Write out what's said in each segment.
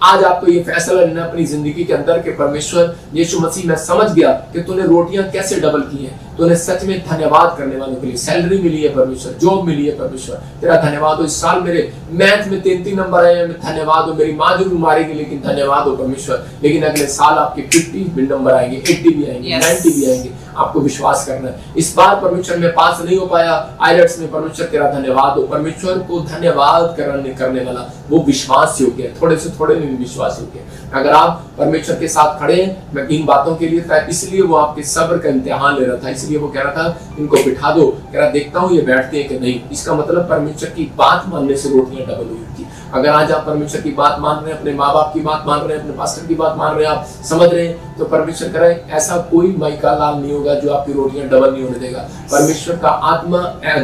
आज आपको ये फैसला लेना अपनी जिंदगी के अंदर कि परमेश्वर यीशु मसीह, मैं समझ गया कि तूने रोटियां कैसे डबल की हैं। तूने सच में धन्यवाद करने वालों के लिए सैलरी मिली है परमेश्वर, जॉब मिली है परमेश्वर, तेरा धन्यवाद हो। इस साल मेरे मैथ में 3 नंबर आए हैं, धन्यवाद हो। मेरी माँ जरूर मारेगी लेकिन धन्यवाद हो परमेश्वर। लेकिन अगले साल आपके 50 भी नंबर आएंगे, 80 भी आएंगे, 90 भी आएंगे। आपको विश्वास करना है। इस बार परमेश्वर में पास नहीं हो पाया आईलेट्स में, परमेश्वर तेरा धन्यवाद हो। परमेश्वर को धन्यवाद करने वाला वो विश्वास योग्य है, थोड़े से थोड़े में भी विश्वास योग्य है। अगर आप परमेश्वर के साथ खड़े हैं, मैं इन बातों के लिए था, इसलिए वो आपके सब्र का इम्तिहान ले रहा था, इसलिए वो कह रहा था इनको बिठा दो, कह रहा देखता हूँ ये बैठते हैं कि नहीं। इसका मतलब परमेश्वर की बात मानने से रोटियां डबल हुई थी। अगर आज आप परमेश्वर की बात मान रहे हैं, अपने माँ बाप की बात मान रहे हैं, अपने पास्टर की बात मान रहे हैं, आप समझ रहे हैं, तो परमेश्वर कह रहा है ऐसा कोई माइका लाल नहीं होगा जो आपकी रोटियां डबल नहीं होने देगा। परमेश्वर का आत्मा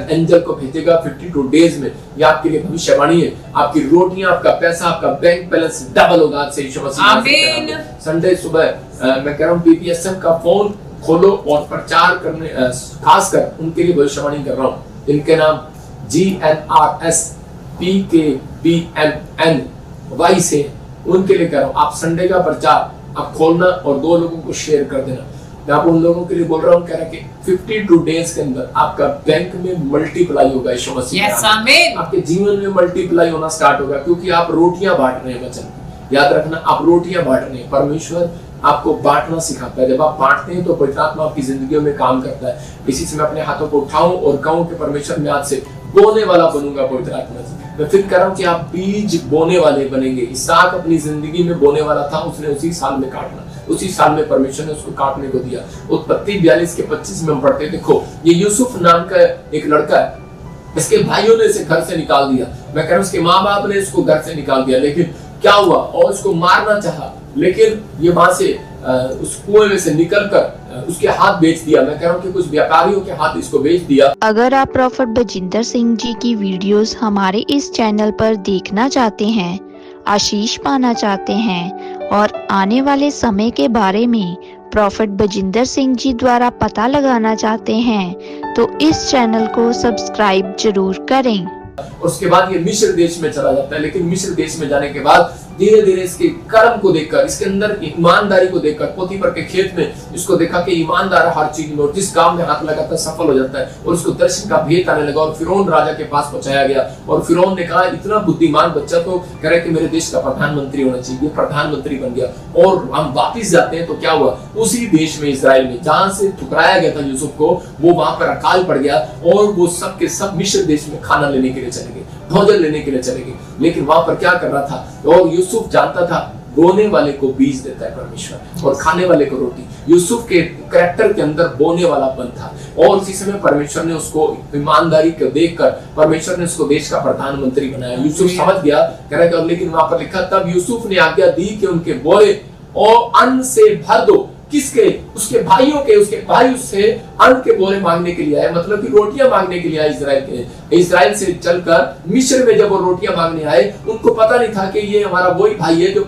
एंजल को भेजेगा 52 डेज में। यह आपके लिए भविष्यवाणी है। आपकी रोटियां, आपका पैसा, आपका बैंक बैलेंस डबल होगा आज से यीशु मसीह। आमीन। संडे सुबह मैं कह रहा हूँ PPSM का फोन खोलो और प्रचार करने, खासकर उनके लिए भविष्यवाणी कर रहा हूँ। इनके नाम GNRS PKBMNY से, उनके लिए कर रहा हूँ। आप संडे का प्रचार आप खोलना और 2 लोगों को शेयर कर देना। मैं आप उन लोगों के लिए बोल रहा हूँ, कह रहा कि 52 डेज के अंदर आपका बैंक में मल्टीप्लाई होगा यीशु मसीह। आपके जीवन में मल्टीप्लाई होना स्टार्ट होगा, क्योंकि आप रोटियां बांट रहे हैं। वचन याद रखना, आप रोटियां बांट रहे हैं। परमेश्वर आपको बांटना सिखाता है। जब आप बांटते हैं तो पवित्र आत्मा आपकी जिंदगियों में काम करता है। इसी से मैं अपने हाथों को उठाऊं और कहूं कि परमेश्वर मैं आज से बोने वाला बनूंगा पवित्र आत्मा से। मैं फिर कह रहा हूं कि आप बीज बोने वाले बनेंगे। इसहाक अपनी जिंदगी में बोने वाला था, उसने उसी साल में काटना, उसी साल में परमेश्वर ने उसको काटने को दिया। उत्पत्ति 42 के 25 में हम पढ़ते, देखो ये यूसुफ नाम का एक लड़का है, इसके भाइयों ने इसे घर से निकाल दिया। मैं कह रहा हूं उसके माँ बाप ने इसको घर से निकाल दिया, लेकिन क्या हुआ, और उसको मारना चाहा, लेकिन ये वहां से उस कुएं में से निकलकर उसके हाथ बेच दिया। मैं कह रहा हूँ कि कुछ व्यापारियों के हाथ इसको बेच दिया। अगर आप प्रॉफेट बजिंदर सिंह जी की वीडियोस हमारे इस चैनल पर देखना चाहते हैं, आशीष पाना चाहते हैं और आने वाले समय के बारे में प्रॉफेट बजिंदर सिंह जी द्वारा पता लगाना चाहते हैं, तो इस चैनल को सब्सक्राइब जरूर करें। उसके बाद ये मिस्र देश में चला जाता है, लेकिन मिस्र देश में जाने के बाद धीरे धीरे इसके कर्म को देखकर, इसके अंदर ईमानदारी को देखकर, पोतीफर के खेत में इसको देखा कि ईमानदार हर चीज में, और जिस काम में हाथ लगाता है सफल हो जाता है। और उसको दर्शन का भेद आने लगा और फिरौन राजा के पास पहुंचाया गया। और फिरौन ने कहा इतना बुद्धिमान बच्चा तो कह रहा है कि मेरे देश का प्रधानमंत्री होना चाहिए। प्रधानमंत्री बन गया। और हम वापिस जाते हैं तो क्या हुआ, उसी देश में इजराइल में जहां से ठुकराया गया था यूसुफ को, वो वहां पर अकाल पड़ गया और वो सब के सब मिस्र देश में खाना लेने के लिए चले गए, भोजन लेने के लिए चले गए। लेकिन वहां पर क्या कर रहा था, और यूसुफ जानता था बोने वाले को बीज देता है परमेश्वर और खाने वाले को रोटी। यूसुफ के कैरेक्टर के अंदर बोने वाला पन था, और उसी समय परमेश्वर ने उसको ईमानदारी को देखकर परमेश्वर ने उसको देश का प्रधानमंत्री बनाया। यूसुफ समझ गया, कह रहा है, लेकिन वहां पर लिखा तब यूसुफ ने आज्ञा दी कि उनके बोरे और अन्न से भर दो। किसके? उसके भाइयों के। उसके भाई उससे अन्न के बोरे मांगने के लिए आए, मतलब कि रोटियां मांगने के लिए आए। इजराइल से चलकर मिस्र में जब वो रोटियां मांगने आए, उनको पता नहीं था कि ये हमारा वही भाई है जो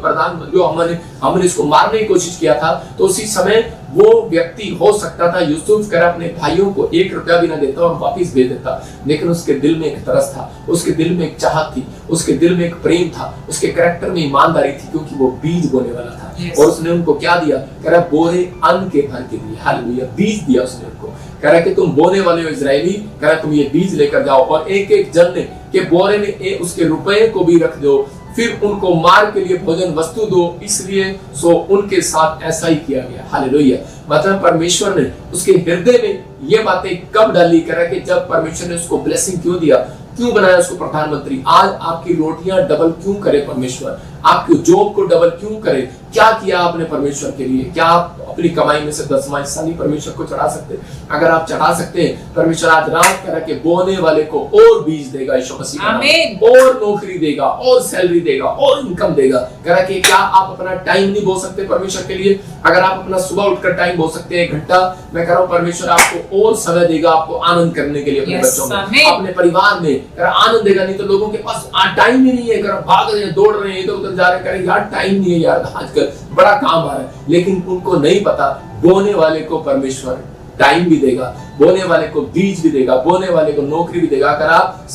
हमने इसको मारने की कोशिश किया था। तो उसी समय वो व्यक्ति हो सकता था यूसुफ कर अपने भाइयों को 1 रुपया भी ना देता और वापिस भेज देता, लेकिन उसके दिल में एक तरस था, उसके दिल में एक चाहत थी, उसके दिल में एक प्रेम था, उसके कैरेक्टर में ईमानदारी थी, क्योंकि वो बीज बोने वाला था। और उसने उनको क्या दिया, कह रहा बोरे अन्न के भर के लिए, हालेलुया, बीज दिया उसने उनको। कह रहा कि तुम बोने वाले हो इजरायली, कह रहा तुम ये बीज लेकर जाओ और एक एक जन के बोरे में उसके रुपए को भी रख दो, फिर उनको मार के लिए भोजन वस्तु दो। इसलिए सो उनके साथ ऐसा ही किया गया। हालेलुया। मतलब परमेश्वर ने उसके हृदय में ये बातें कब डाली, कह रहा कि जब परमेश्वर ने उसको ब्लेसिंग क्यों दिया, क्यों बनाया उसको प्रधानमंत्री। आज आपकी रोटियां डबल क्यों करे परमेश्वर, आपकी जॉब को डबल क्यों करे। क्या किया आपने परमेश्वर के लिए? क्या आप अपनी कमाई में से 10वां हिस्सा नहीं परमेश्वर को चढ़ा सकते? अगर आप चढ़ा सकते हैं, परमेश्वर आज रात कह रहा कि बोने वाले को और बीज देगा यीशु मसीह, और नौकरी देगा, और सैलरी देगा, और इनकम देगा। कह रहा कि क्या आप अपना टाइम नहीं बो सकते परमेश्वर के लिए? अगर आप अपना सुबह उठकर टाइम बो सकते हैं 1 घंटा, मैं कह रहा हूँ परमेश्वर आपको और समय देगा, आपको आनंद करने के लिए, अपने बच्चों में, अपने परिवार में आनंद देगा। नहीं तो लोगों के पास टाइम ही नहीं है, भाग रहे हैं, दौड़ रहे हैं, इधर उधर जा रहे हैं, यार टाइम नहीं है यार, आजकल बड़ा काम आ रहा है, लेकिन उनको नहीं पता बोने वाले को परमेश्वर टाइम भी देगा, बोने वाले को बीज भी देगा, बोने वाले को नौकरी भी देगा। अगर आप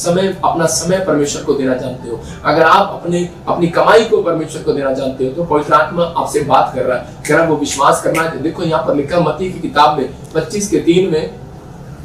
अपना समय परमेश्वर को देना जानते हो, अगर आप अपनी कमाई को परमेश्वर को देना जानते हो, तो पवित्र आत्मा आपसे बात कर रहा है, कह रहा है वो विश्वास करना है। देखो यहाँ पर लिखा मत्ती की किताब में 25:3 में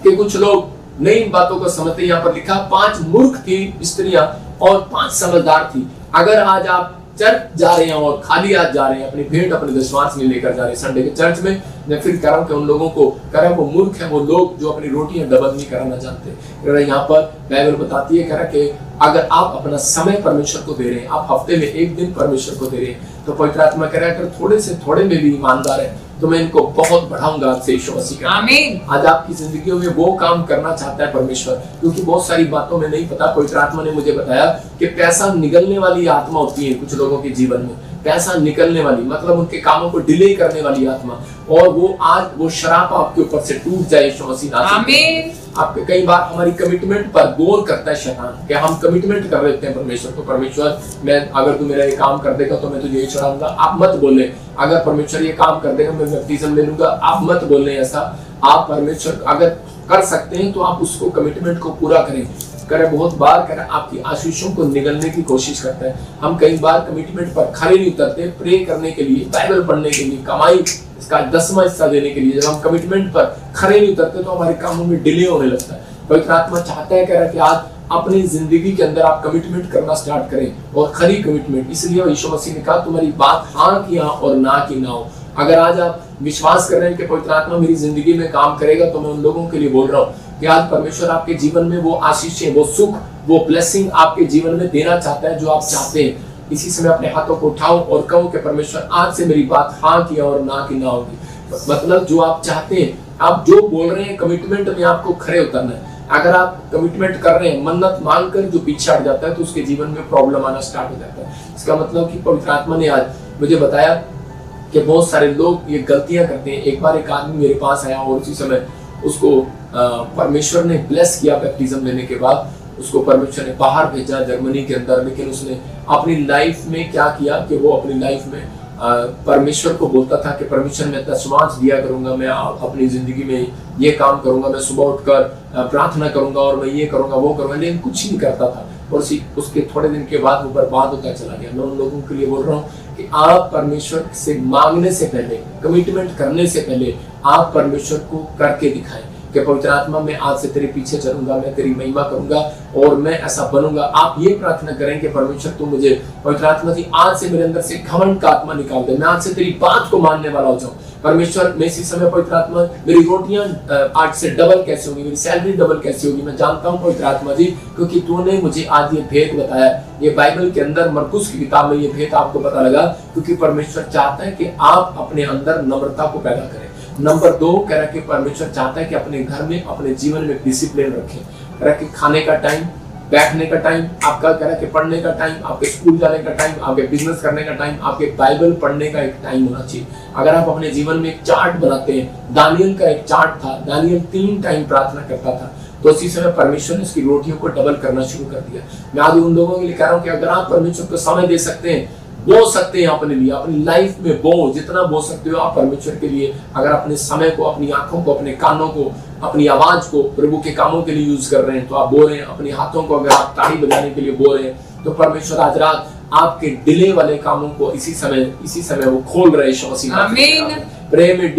कि कुछ लोग नई बातों को समझते। यहाँ पर लिखा 5 मूर्ख थी स्त्रियां और 5 समझदार थी। अगर आज आप चर्च जा रहे हैं और खाली हाथ जा रहे हैं, अपनी भेंट अपने दशमांश में लेकर जा रहे हैं संडे के चर्च में, मैं फिर कह रहा हूं कि उन लोगों को कह रहा है वो मूर्ख है, वो लोग जो अपनी रोटियां डबल नहीं कराना जानते। कह रहा है यहाँ पर बाइबल बताती है, कह रहा है कि अगर आप अपना समय परमेश्वर को दे रहे हैं, आप हफ्ते में 1 दिन परमेश्वर को दे रहे हैं, तो पवित्र आत्मा कह रहा है अगर थोड़े से थोड़े में भी ईमानदार है तो मैं इनको बहुत बढ़ाऊंगा आपसे यीशु मसीह का। आमीन। आज आपकी जिंदगियों में वो काम करना चाहता है परमेश्वर, क्योंकि बहुत सारी बातों में नहीं पता। पवित्र आत्मा ने मुझे बताया कि पैसा निगलने वाली आत्मा होती है कुछ लोगों के जीवन में, पैसा निकलने वाली मतलब उनके कामों को डिले करने वाली आत्मा, और वो आज वो शराब आपके ऊपर से टूट जाए यीशु मसीह नाम से। आमीन। आपके कई बार हमारी कमिटमेंट पर बोर करता है शैतान कि हम कमिटमेंट कर लेते हैं परमेश्वर को, परमेश्वर मैं अगर तू मेरा ये काम कर देगा तो मैं तुझे ये छुड़ाऊंगा। आप मत बोले अगर परमेश्वर ये काम कर देगा मैं बपतिस्म ले लूंगा, आप मत बोले ऐसा। आप परमेश्वर अगर कर सकते हैं तो आप उसको कमिटमेंट को पूरा करें। करे बहुत बार करे आपकी आशीषों को निगलने की कोशिश करता है। हम कई बार कमिटमेंट पर खड़े नहीं उतरते, प्रे करने के लिए, बाइबल पढ़ने के लिए, कमाई इसका 10वां हिस्सा देने के लिए जब हम कमिटमेंट पर खड़े नहीं उतरते तो हमारे कामों में डिले होने लगता है। पवित्र आत्मा चाहता है कह रहा कि आज अपनी जिंदगी के अंदर आप कमिटमेंट करना स्टार्ट करें, और खरी कमिटमेंट। इसलिए यीशु मसीह ने कहा तुम्हारी बात हाँ की हाँ और ना की ना हो। अगर आज आप विश्वास कर रहे हैं कि पवित्र आत्मा मेरी जिंदगी में काम करेगा, तो मैं उन लोगों के लिए बोल रहा हूँ कि आज परमेश्वर आपके जीवन में वो आशीषें, वो सुख, वो ब्लेसिंग आपके जीवन में देना चाहता है जो आप चाहते हैं। इसी समय अपने हाथों को उठाओ और कहो कि परमेश्वर आज से मेरी बात हाँ की और ना की ना होगी। मतलब जो आप चाहते हैं, आप जो बोल रहे हैं, कमिटमेंट में आपको खड़े उतरना है। अगर आप कमिटमेंट कर रहे हैं, मन्नत मांगकर जो पीछे हट जाता है तो उसके जीवन में प्रॉब्लम आना स्टार्ट हो जाता है। इसका मतलब कि पवित्र आत्मा ने आज मुझे बताया कि बहुत सारे लोग ये गलतियां करते हैं। एक बार एक आदमी मेरे पास आया और उसी समय उसको परमेश्वर ने ब्लेस किया बैप्टिज्म लेने के बाद। उसको परमेश्वर ने बाहर भेजा जर्मनी के अंदर, लेकिन उसने अपनी लाइफ में क्या किया कि वो अपनी लाइफ में परमेश्वर को बोलता था कि परमेश्वर मैं दशमांश दिया करूंगा, मैं अपनी जिंदगी में ये काम करूंगा, मैं सुबह उठकर प्रार्थना करूंगा और मैं ये करूंगा वो करूंगा, लेकिन कुछ नहीं करता था। और उसके थोड़े दिन के बाद वो बर्बाद होता चला गया। मैं उन लोगों के लिए बोल रहा हूँ कि आप परमेश्वर से मांगने से पहले, कमिटमेंट करने से पहले आप परमेश्वर को करके दिखाएं कि पवित्र आत्मा मैं आज से तेरे पीछे चलूंगा, मैं तेरी महिमा करूंगा और मैं ऐसा बनूंगा। आप ये प्रार्थना करें कि परमेश्वर तू मुझे पवित्र आत्मा जी आज से मेरे अंदर से घमंड का आत्मा निकाल दे, मैं आज से तेरी बात को मानने वाला हो जाऊं। परमेश्वर मैं इसी समय पवित्र आत्मा मेरी रोटियां आज से डबल कैसे होगी, मेरी सैलरी डबल कैसे होगी, मैं जानता हूं पवित्र आत्मा जी, क्योंकि तूने मुझे आज ये भेद बताया। ये बाइबल के अंदर मरकुस की किताब में ये भेद आपको पता लगा, क्योंकि परमेश्वर चाहता है कि आप अपने अंदर नम्रता को पैदा करें। नंबर 2 कह रहा है कि परमेश्वर चाहता है कि अपने घर में, अपने जीवन में डिसिप्लिन रखें। कह रहा है कि खाने का टाइम, बैठने का टाइम, आपका कह रहा है कि पढ़ने का टाइम, आपके स्कूल जाने का टाइम, आपके बिजनेस करने का टाइम, आपके बाइबल पढ़ने का एक टाइम होना चाहिए। अगर आप अपने जीवन में एक चार्ट बनाते हैं, दानियल का एक चार्ट था, दानियल 3 टाइम प्रार्थना करता था, तो इसी समय परमेश्वर ने उसकी रोटियों को डबल करना शुरू कर दिया। मैं आज उन लोगों के लिए कह रहा हूँ कि अगर आप परमेश्वर को समय दे सकते हैं, बो सकते हैं अपने लिए, अपनी लाइफ में बो, जितना बो सकते हो आप परमेश्वर के लिए। अगर अपने समय को, अपनी आंखों को, अपने कानों को, अपनी आवाज को प्रभु के कामों के लिए यूज कर रहे हैं तो आप बो रहे हैं। अपने हाथों को अगर आप ताली बजाने के लिए बो रहे हैं तो परमेश्वर आज रात आपके डिले वाले कामों को इसी समय वो खोल रहे हैं। आमीन। प्रेम में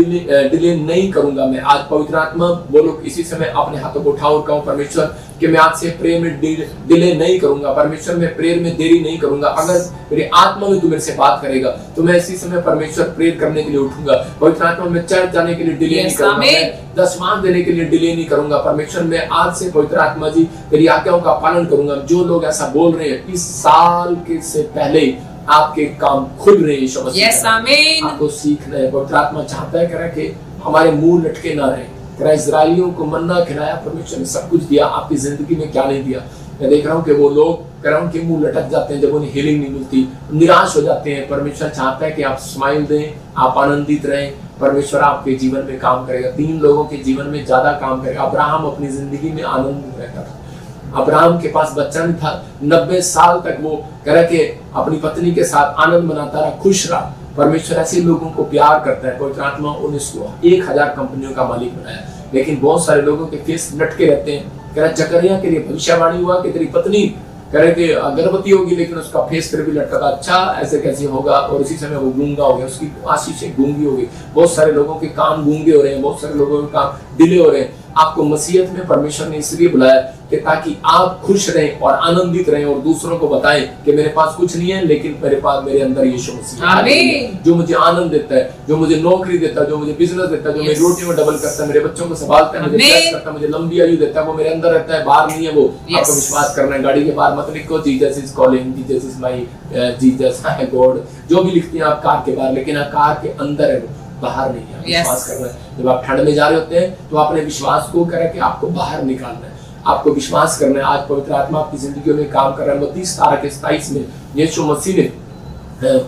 डिले नहीं करूंगा मैं। आज पवित्र आत्मा बोलो इसी समय अपने हाथों को उठाओ और कहो परमेश्वर कि मैं आज से प्रेम में डिले नहीं करूंगा। परमेश्वर मैं प्रेयर में देरी नहीं करूंगा। अगर मेरी आत्मा में तू मेरे से बात करेगा तो मैं इसी समय परमेश्वर प्रेयर करने के लिए उठूंगा। पवित्र आत्मा में चर्च जाने के लिए डिले नहीं करूंगा, मैं दशमांश देने के लिए डिले नहीं करूंगा। परमेश्वर मैं आज से पवित्र आत्मा जी तेरी आज्ञाओं का पालन करूंगा। जो लोग ऐसा बोल रहे हैं, इस साल के से पहले आपके काम खुल रहे हैं यीशु मसीह। यस आमीन। आपको सीखना है। पवित्र आत्मा चाहता है कह रहा है कि हमारे मुंह लटके ना रहे। कह रहा है इजराइलियों को मन्ना खिलाया, परमेश्वर ने सब कुछ दिया, आपकी जिंदगी में क्या नहीं दिया। मैं देख रहा हूँ कि वो लोग कह रहा हूँ कि मुंह लटक जाते हैं जब उन्हें हीलिंग नहीं मिलती, निराश हो जाते हैं। परमेश्वर चाहता है कि आप स्माइल दें, आप आनंदित रहें। परमेश्वर आपके जीवन में काम करेगा। 3 लोगों के जीवन में ज्यादा काम करेगा। अब्राहम अपनी जिंदगी में आनंद रहता था। अब्राहम के पास बच्चा नहीं था, 90 साल तक वो कह रहा कि अपनी पत्नी के साथ आनंद मनाता रहा, खुश रहा। परमेश्वर ऐसे लोगों को प्यार करता है। पवित्र आत्मा उन्हें 1000 कंपनियों का मालिक बनाया, लेकिन बहुत सारे लोगों के फेस लटके रहते हैं। कह रहा जकरिया के लिए भविष्यवाणी हुआ कि तेरी पत्नी कह रहे कि गर्भवती होगी, लेकिन उसका फेस फिर भी लटका था। अच्छा ऐसे कैसे होगा? और उसी समय वो गूंगा हो गया, उसकी आशीषें गूंगी हो गई। बहुत सारे लोगों के काम गूंगे हो रहे हैं, बहुत सारे लोगों के काम डिले हो रहे हैं। आपको मसीहत में परमेश्वर ने इसलिए बुलाया कि ताकि आप खुश रहें और आनंदित रहें और दूसरों को बताएं कि मेरे पास कुछ नहीं है, लेकिन मेरे अंदर यीशु मसीह है, जो मुझे आनंद देता है, जो मुझे नौकरी देता है, जो मुझे बिजनेस देता है, जो मेरी रोटियों में डबल करता है, मेरे बच्चों को संभालता है, मुझे ब्लेस करता है, मुझे लंबी आयु देता है, वो मेरे अंदर रहता है, बाहर नहीं है वो। आपको विश्वास करना है। गाड़ी के बाहर मत लिखो Jesus is calling, Jesus is my Jesus है गॉड, जो भी लिखती हैं आप कार के बाहर, लेकिन कार के अंदर है वो, बाहर नहीं है। विश्वास करना है। जब आप ठंड में जा रहे होते हैं तो अपने विश्वास को करें कि आपको बाहर निकालना है, आपको विश्वास करना है। आज पवित्र आत्मा आपकी जिंदगी में काम कर रहा है। 30:27 में यीशु मसीह ने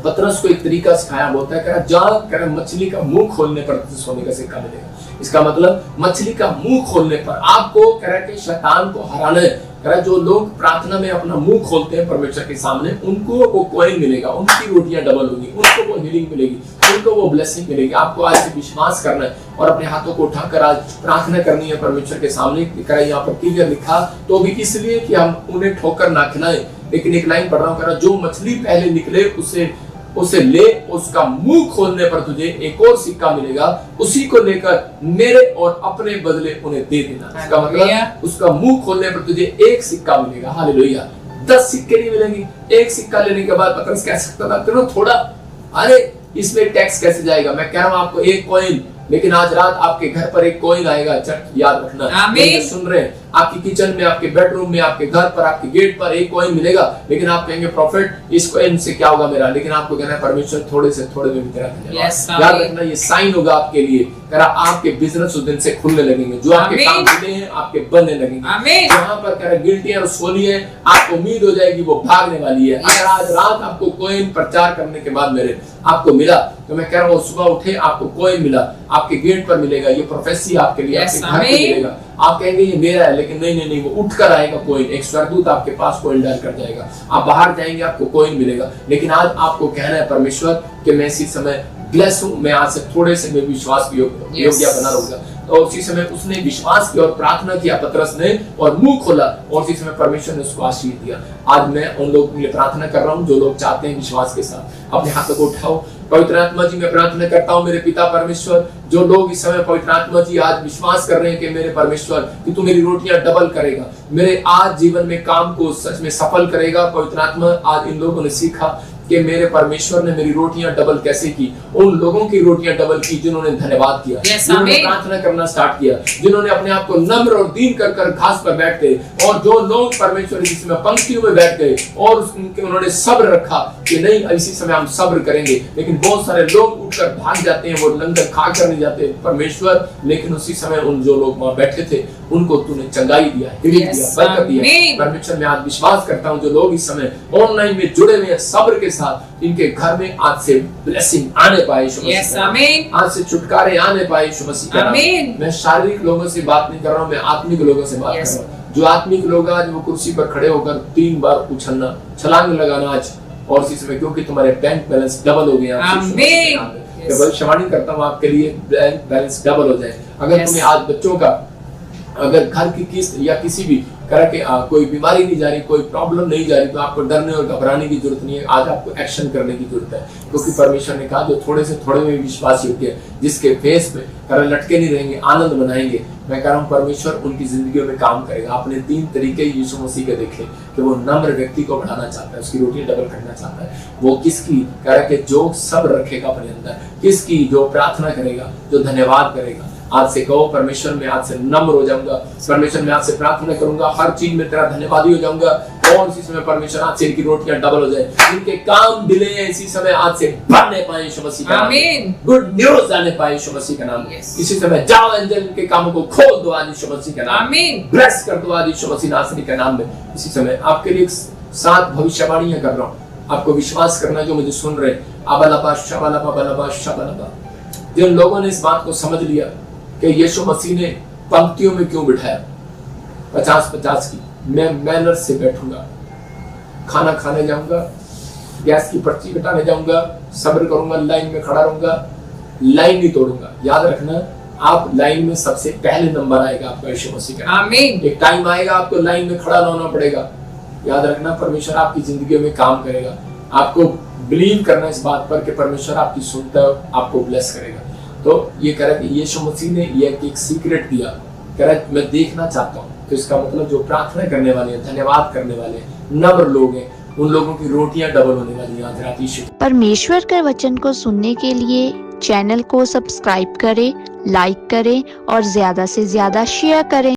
पतरस को एक तरीका सिखाया, बोलता है जा मछली का मुंह खोलने पर सोने का सिक्का मिलेगा। इसका मतलब मछली का मुंह खोलने पर आपको कह रहा है कि शैतान को हराना है। जो लोग प्रार्थना में अपना मुंह खोलते हैं परमेश्वर के सामने, उनको वो कॉइन मिलेगा, उनकी रोटियां डबल होंगी, उनको वो हीलिंग मिलेगी, उनको वो ब्लेसिंग मिलेगी। आपको आज से विश्वास करना है और अपने हाथों को उठाकर आज प्रार्थना करनी है परमेश्वर के सामने। यहाँ पर क्लियर लिखा तो भी इसलिए कि हम उन्हें ठोकर ना खिलाएं, लेकिन एक लाइन पढ़ रहा हूँ, जो मछली पहले निकले उसे ले, उसका मुंह खोलने पर तुझे एक और सिक्का मिलेगा, उसी को लेकर मेरे और अपने बदले उन्हें दे देना। इसका मतलब उसका मुंह खोलने पर तुझे एक सिक्का मिलेगा। हालेलुया। 10 सिक्के नहीं मिलेंगे। एक सिक्का लेने के बाद पतरस कह सकता था चलो थोड़ा, अरे इसमें टैक्स कैसे जाएगा? मैं कह रहा हूं आपको एक कॉइन, लेकिन आज रात आपके घर पर एक कॉइन आएगा। चर्च याद रखना, सुन रहे हैं, आपकी किचन में, आपके बेडरूम में, आपके घर पर, आपके गेट पर एक कॉइन मिलेगा। लेकिन आप कहेंगे प्रॉफिट इस कॉइन से क्या होगा मेरा? लेकिन आपको कहना है परमेश्वर थोड़े से थोड़े में भी तेरा धन्यवाद। याद रखना ये साइन होगा आपके लिए। आपके बिजनेस उस दिन से खुलने लगेंगे, जो आपके काम खुले हैं आपके बनने लगेंगे। जहां पर कह रहा गिल्टी और सोनी है, आपको उम्मीद हो जाएगी वो भागने वाली है। अगर आज रात आपको कॉइन प्रचार करने के बाद मेरे आपको मिला, तो मैं कह रहा हूँ सुबह उठे आपको कॉइन मिला, आपके गेट पर मिलेगा। ये प्रोफेसी आपके लिए, आपके घर पे मिलेगा। आप कहेंगे ये मेरा है, लेकिन नहीं, वो उठकर आएगा कॉइन। एक स्वर्गदूत आपके पास कॉइन डाल कर जाएगा, आप बाहर जाएंगे आपको कॉइन मिलेगा। लेकिन आज आपको कहना है परमेश्वर कि मैं इसी समय ब्लेस हूं, मैं आज से थोड़े से में विश्वास योग्य बना रहूंगा। और उसी समय उसने विश्वास किया और प्रार्थना किया पतरस ने, और मुंह खोला, और उसी समय परमेश्वर ने उसको आशीष दिया। आज मैं उन लोगों के लिए प्रार्थना कर रहा हूँ जो लोग चाहते हैं विश्वास के साथ। अपने हाथों को उठाओ। पवित्र आत्मा जी मैं प्रार्थना करता हूँ मेरे पिता परमेश्वर, जो लोग इस समय पवित्र आत्मा जी आज विश्वास कर रहे हैं कि मेरे परमेश्वर कि तू मेरी रोटियां डबल करेगा, मेरे आज जीवन में काम को सच में सफल करेगा। पवित्र आत्मा आज इन लोगों ने सीखा कि मेरे परमेश्वर ने मेरी रोटियां डबल कैसे की। उन लोगों की रोटियां डबल की जिन्होंने धन्यवाद किया, जिन्होंने प्रार्थना करना स्टार्ट किया, जिन्होंने अपने आप को नम्र और दीन कर घास पर बैठ गए। और जो लोग परमेश्वर जिसमें पंक्तियों में बैठ गए और उन्होंने सब्र रखा कि नहीं इसी समय हम सब्र करेंगे। लेकिन बहुत सारे लोग उठकर भाग जाते हैं, वो लंगर खा कर नहीं जाते परमेश्वर, लेकिन उसी समय उन जो लोग वहां बैठे थे उनको तूने चंगाई दिया, बरकत दिया। परमेश्वर मैं आज विश्वास करता हूँ जो लोग इस समय ऑनलाइन में जुड़े हुए हैं सब्र के साथ, इनके घर में आज से ब्लेसिंग आने पाए, आज से छुटकारे आने पाए यीशु मसीह का नाम। मैं शारीरिक लोगों से बात नहीं कर रहा हूँ, मैं आत्मिक लोगों से बात कर रहा हूँ। जो आत्मिक लोग आज वो कुर्सी पर खड़े होकर 3 बार उछलना, छलांग लगाना आज और इसी समय, क्योंकि तुम्हारे बैंक बैलेंस डबल हो गया। भविष्यवाणी करता हूँ आपके लिए बैंक बैलेंस डबल हो जाए। अगर तुम्हें आज बच्चों का, अगर घर की किस्त या किसी भी तरह के कोई बीमारी नहीं जा रही, कोई प्रॉब्लम नहीं जा रही, तो आपको डरने और घबराने की जरूरत नहीं है। आज आपको एक्शन करने की जरूरत है, क्योंकि परमेश्वर ने कहा जो थोड़े से थोड़े में विश्वास योग्य है, जिसके फेस पे लटके नहीं रहेंगे, आनंद बनाएंगे। मैं कह रहा हूँ परमेश्वर उनकी जिंदगी में काम करेगा। आपने 3 तरीके यीशु मसीह के देखे कि वो नम्र व्यक्ति को बढ़ाना चाहता है, उसकी रोटी डबल करना चाहता है। वो किसकी कह रहा है कि जो सब्र रखेगा अपने अंदर, किसकी जो प्रार्थना करेगा, जो धन्यवाद करेगा। आज से कहो परमेश्वर मैं आज से नम्र हो जाऊंगा, परमेश्वर मैं आज से प्रार्थना करूंगा, हर चीज में तेरा धन्यवादी हो जाऊंगा। और इसी समय परमेश्वर आज से इनकी रोटियां डबल हो जाए, इनके काम डिले हैं इसी समय आज से बढ़ने पाए यीशु मसीह का नाम, गुड न्यूज आने पाए यीशु मसीह का नाम। इसी समय जाओ एंजल इनके कामों को खोल दो आज यीशु मसीह का नाम, ब्लेस कर दो आज यीशु मसीह नासरी का नाम में। इसी समय आपके लिए 7 भविष्यवाणियां कर रहा हूँ, आपको विश्वास करना जो मुझे सुन रहे। अबलबा शबलबा बलबा शबलबा। जिन लोगों ने इस बात को समझ लिया कि यीशु मसीह ने पंक्तियों में क्यों बिठाया 50-50 की, मैं मैनर्स से बैठूंगा, खाना खाने जाऊंगा, गैस की पर्ची कटाने जाऊंगा, सब्र करूंगा, लाइन में खड़ा रहूंगा, लाइन नहीं तोड़ूंगा। याद रखना, आप लाइन में सबसे पहले नंबर आएगा आपका यीशु मसीह का। आमीन। एक टाइम आएगा आपको लाइन में खड़ा होना पड़ेगा। याद रखना, परमेश्वर आपकी जिंदगी में काम करेगा। आपको बिलीव करना इस बात पर कि परमेश्वर आपकी सुनता है, आपको ब्लेस करेगा। तो ये कह रहा है कि यीशु मसीह ने ये एक सीक्रेट दिया, कह रहा है मैं देखना चाहता हूँ। तो इसका मतलब जो प्रार्थना करने वाले हैं, धन्यवाद करने वाले हैं, नम्र लोग हैं, उन लोगों की रोटियां डबल होने वाली हैं आज रात यीशु। परमेश्वर के वचन को सुनने के लिए चैनल को सब्सक्राइब करें, लाइक करें और ज्यादा से ज्यादा शेयर करें।